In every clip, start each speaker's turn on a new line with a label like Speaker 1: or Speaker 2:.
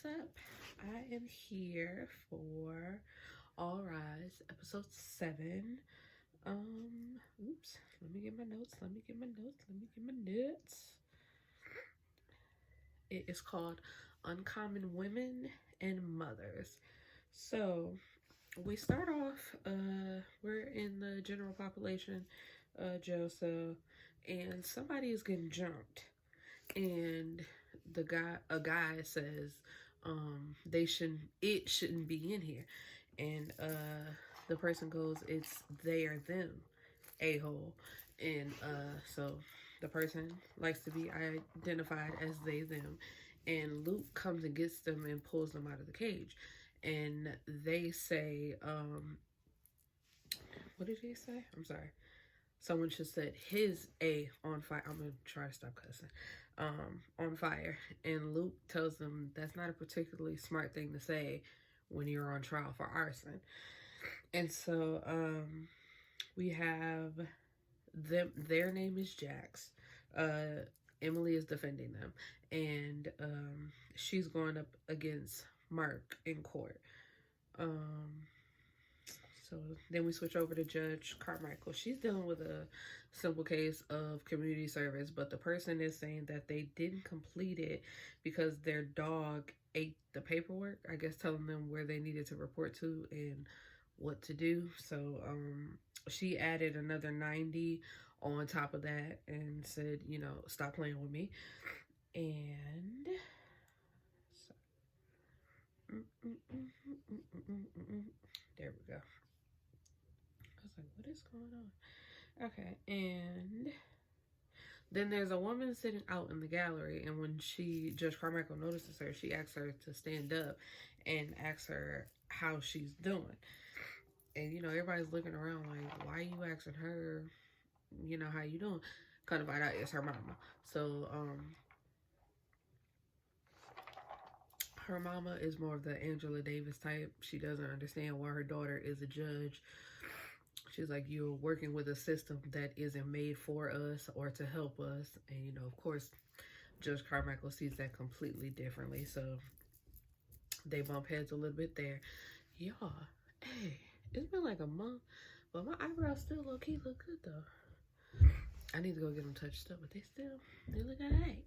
Speaker 1: what's up? I am here for All Rise, episode 7. Oops, let me get my notes. It is called Uncommon Women and Mothers. So, we start off, we're in the general population jail cell, and somebody is getting jumped. And a guy says, it shouldn't be in here. And the person goes, it's they or them, a-hole. And so the person likes to be identified as they, them. And Luke comes and gets them and pulls them out of the cage. And they say, what did they say? I'm sorry. Someone just said his A on fire. I'm gonna try to stop cussing. On fire. And Luke tells them that's not a particularly smart thing to say when you're on trial for arson. And so we have them. Their name is Jax. Emily is defending them, and she's going up against Mark in court. So then we switch over to Judge Carmichael. She's dealing with a simple case of community service, but the person is saying that they didn't complete it because their dog ate the paperwork, I guess telling them where they needed to report to and what to do. So she added another 90 on top of that and said, you know, stop playing with me. And there we go. I was like, what is going on? Okay, and then there's a woman sitting out in the gallery, and when Judge Carmichael notices her, she asks her to stand up and asks her how she's doing. And, you know, everybody's looking around like, why are you asking her, you know, how you doing? Kind of find out it's her mama. So, her mama is more of the Angela Davis type. She doesn't understand why her daughter is a judge. She's like, you're working with a system that isn't made for us or to help us. And, you know, of course, Judge Carmichael sees that completely differently. So they bump heads a little bit there. Y'all, hey, it's been like a month, but my eyebrows still low-key look good, though. I need to go get them touched up, but they look alright.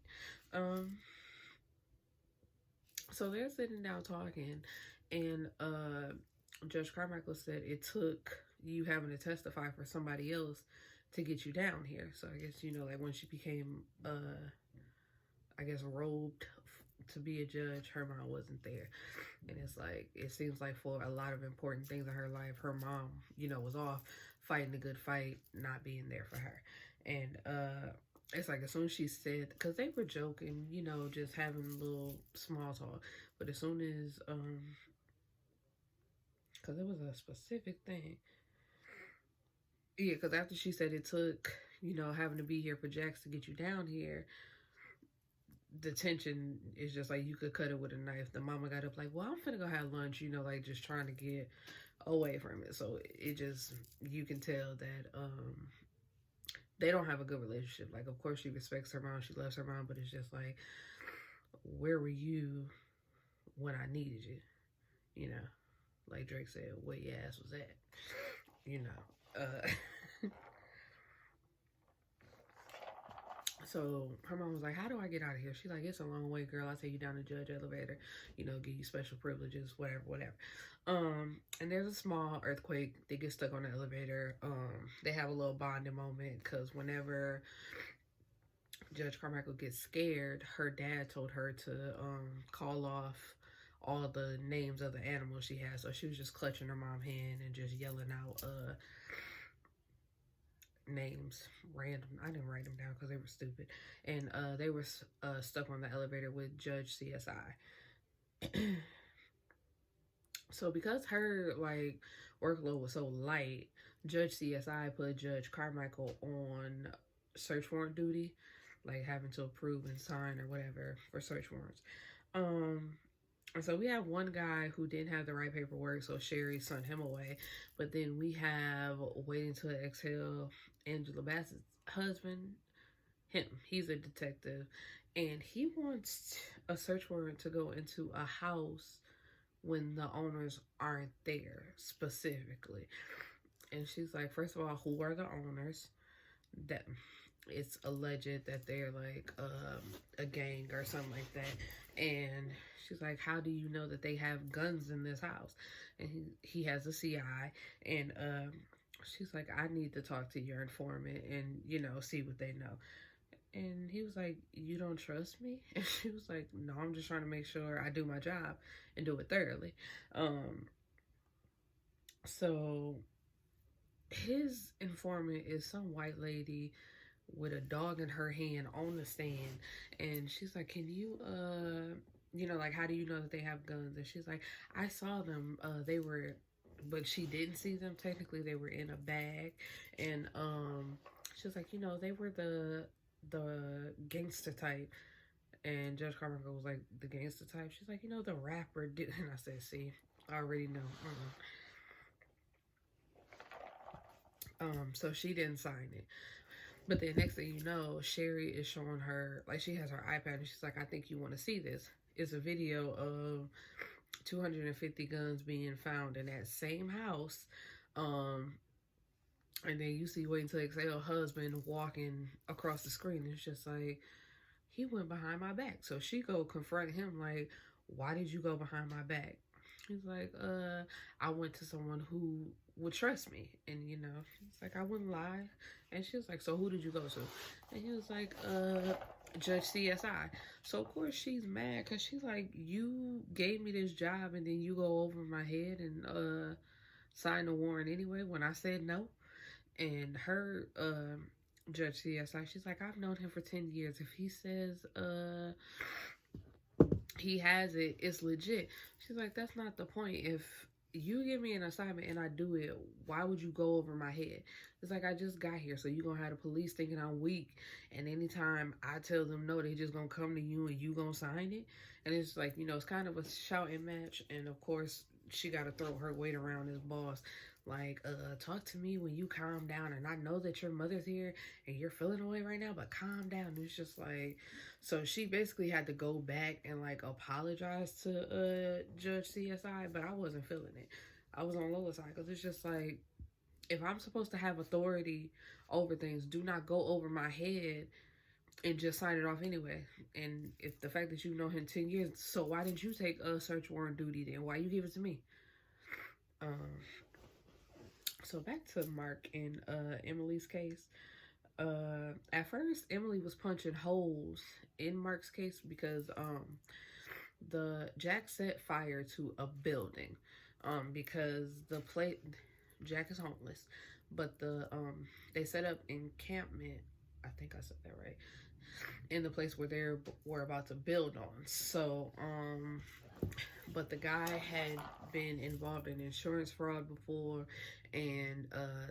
Speaker 1: So they're sitting down talking, and Judge Carmichael said it took you having to testify for somebody else to get you down here. So I guess, you know, like when she became, I guess, robed to be a judge, her mom wasn't there. And it's like, it seems like for a lot of important things in her life, her mom, you know, was off fighting a good fight, not being there for her. And it's like as soon as she said, because they were joking, you know, just having a little small talk. But as soon as, because it was a specific thing. Yeah, because after she said it took, you know, having to be here for Jax to get you down here, the tension is just like you could cut it with a knife. The mama got up like, well, I'm finna go have lunch, you know, like just trying to get away from it. So it just, you can tell that they don't have a good relationship. Like, of course, she respects her mom, she loves her mom, but it's just like, where were you when I needed you? You know, like Drake said, where your ass was at, you know. So her mom was like, how do I get out of here? She's like, it's a long way, girl. I'll take you down the judge elevator, you know, give you special privileges, whatever. And there's a small earthquake. They get stuck on the elevator. They have a little bonding moment because whenever Judge Carmichael gets scared, her dad told her to call off all the names of the animals she has. So she was just clutching her mom's hand and just yelling out names, random. I didn't write them down because they were stupid. And they were stuck on the elevator with Judge CSI. So because her like workload was so light, Judge CSI put Judge Carmichael on search warrant duty, like having to approve and sign or whatever for search warrants. And so we have one guy who didn't have the right paperwork, so Sherry sent him away. But then we have Waiting to Exhale, Angela Bassett's husband. Him, he's a detective, and he wants a search warrant to go into a house when the owners aren't there specifically. And she's like, first of all, who are the owners? That it's alleged that they're like a gang or something like that. And she's like, how do you know that they have guns in this house? And he has a CI. And she's like, I need to talk to your informant and, you know, see what they know. And he was like, you don't trust me? And she was like, no, I'm just trying to make sure I do my job and do it thoroughly. So his informant is some white lady with a dog in her hand on the stand. And she's like, can you, you know, like, how do you know that they have guns? And she's like, I saw them. They were, but she didn't see them. Technically, they were in a bag. And she was like, you know, they were the gangster type. And Judge Carmichael was like, the gangster type? She's like, you know, the rapper did. And I said, see, I already know. So she didn't sign it. But then next thing you know, Sherry is showing her, like, she has her iPad and she's like, I think you want to see this. It's a video of 250 guns being found in that same house. And then you see Waiting Till Exhale husband walking across the screen. It's just like, he went behind my back. So she go confront him like, why did you go behind my back? He's like, I went to someone who would trust me. And, you know, he's like, I wouldn't lie. And she was like, so who did you go to? And he was like, Judge CSI. So, of course, she's mad because she's like, you gave me this job and then you go over my head and sign the warrant anyway when I said no. And her, Judge CSI, she's like, I've known him for 10 years. If he says, he has it, it's legit. She's like, that's not the point. If you give me an assignment and I do it, why would you go over my head? It's like, I just got here, so you gonna have the police thinking I'm weak, and anytime I tell them no, they just gonna come to you and you gonna sign it. And it's like, you know, it's kind of a shouting match. And of course she got to throw her weight around his boss, like, talk to me when you calm down, and I know that your mother's here and you're feeling away right now, but calm down. And it's just like, so she basically had to go back and like apologize to Judge CSI, but I wasn't feeling it. I was on Lola's side because it's just like, if I'm supposed to have authority over things, do not go over my head and just sign it off anyway. And if the fact that you've known him 10 years, so why didn't you take a search warrant duty then? Why you give it to me? So back to Mark and Emily's case. At first, Emily was punching holes in Mark's case because the Jack set fire to a building because Jack is homeless, but they set up encampment. I think I said that right, in the place where they were about to build on. So but the guy had been involved in insurance fraud before, and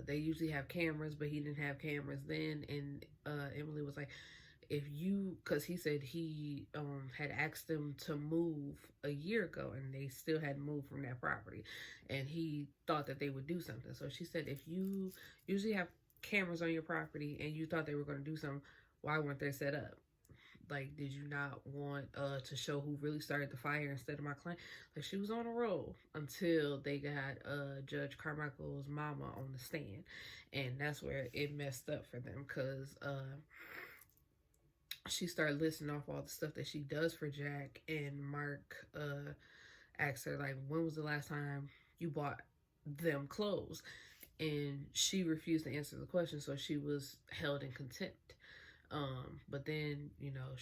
Speaker 1: they usually have cameras, but he didn't have cameras then. And Emily was like, if you, because he said he had asked them to move a year ago and they still hadn't moved from that property, and he thought that they would do something. So she said, if you usually have cameras on your property and you thought they were going to do something, why weren't they set up? Like, did you not want to show who really started the fire instead of my client? Like, she was on a roll until they got Judge Carmichael's mama on the stand. And that's where it messed up for them, because she started listing off all the stuff that she does for Jack. And Mark asked her, like, when was the last time you bought them clothes? And she refused to answer the question, so she was held in contempt. But then, you know,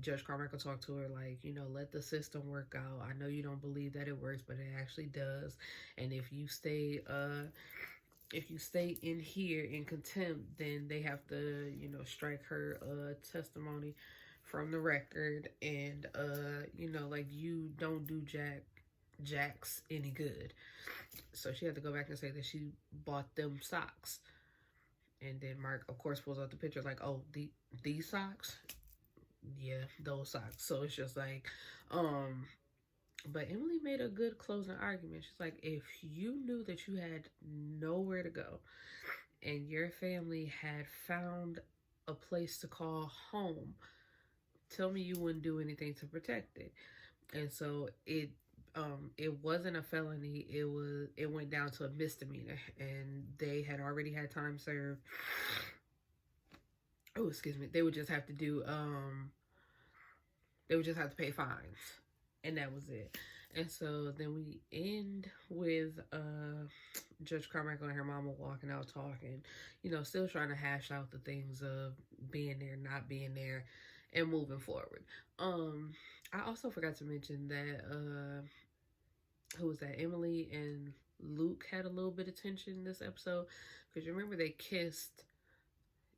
Speaker 1: Judge Carmichael talked to her like, you know, let the system work out. I know you don't believe that it works, but it actually does. And if you stay in here in contempt, then they have to, you know, strike her testimony from the record. And you know, like, you don't do Jack's any good. So she had to go back and say that she bought them socks. And then Mark, of course, pulls out the picture like, oh, these socks? Yeah, those socks. So it's just like, but Emily made a good closing argument. She's like, if you knew that you had nowhere to go and your family had found a place to call home, tell me you wouldn't do anything to protect it. And so it wasn't a felony. It went down to a misdemeanor, and they had already had time served. Oh, excuse me. They would just have to pay fines, and that was it. And so then we end with Judge Carmichael and her mama walking out talking, still trying to hash out the things of being there, not being there, and moving forward. I also forgot to mention that who was that? Emily and Luke had a little bit of tension this episode, because you remember they kissed.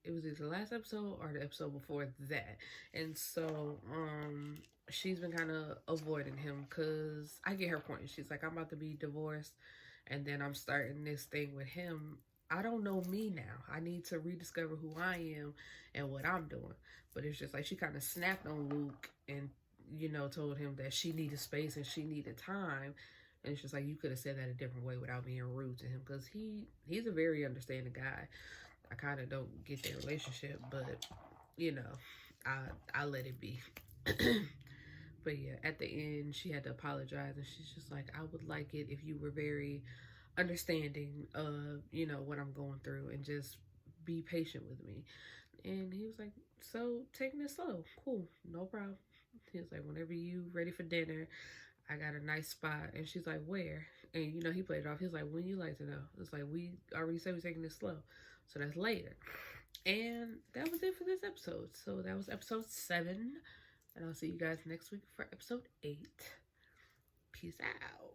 Speaker 1: It was either the last episode or the episode before that. And so she's been kind of avoiding him, because I get her point. She's like, I'm about to be divorced, and then I'm starting this thing with him. I don't know me now. I need to rediscover who I am and what I'm doing. But it's just like she kind of snapped on Luke and, told him that she needed space and she needed time. And it's just like, you could have said that a different way without being rude to him, because he's a very understanding guy. I kind of don't get their relationship, but I let it be. But yeah, at the end, she had to apologize, and she's just like, I would like it if you were very understanding of what I'm going through, and just be patient with me. And he was like, so taking it slow, cool, no problem. He was like, whenever you ready for dinner, I got a nice spot. And she's like, where? And he played it off. He was like, when you like to know? It's like, we already said we're taking it slow, so that's later. And that was it for this episode. So that was episode 7. And I'll see you guys next week for episode 8. Peace out.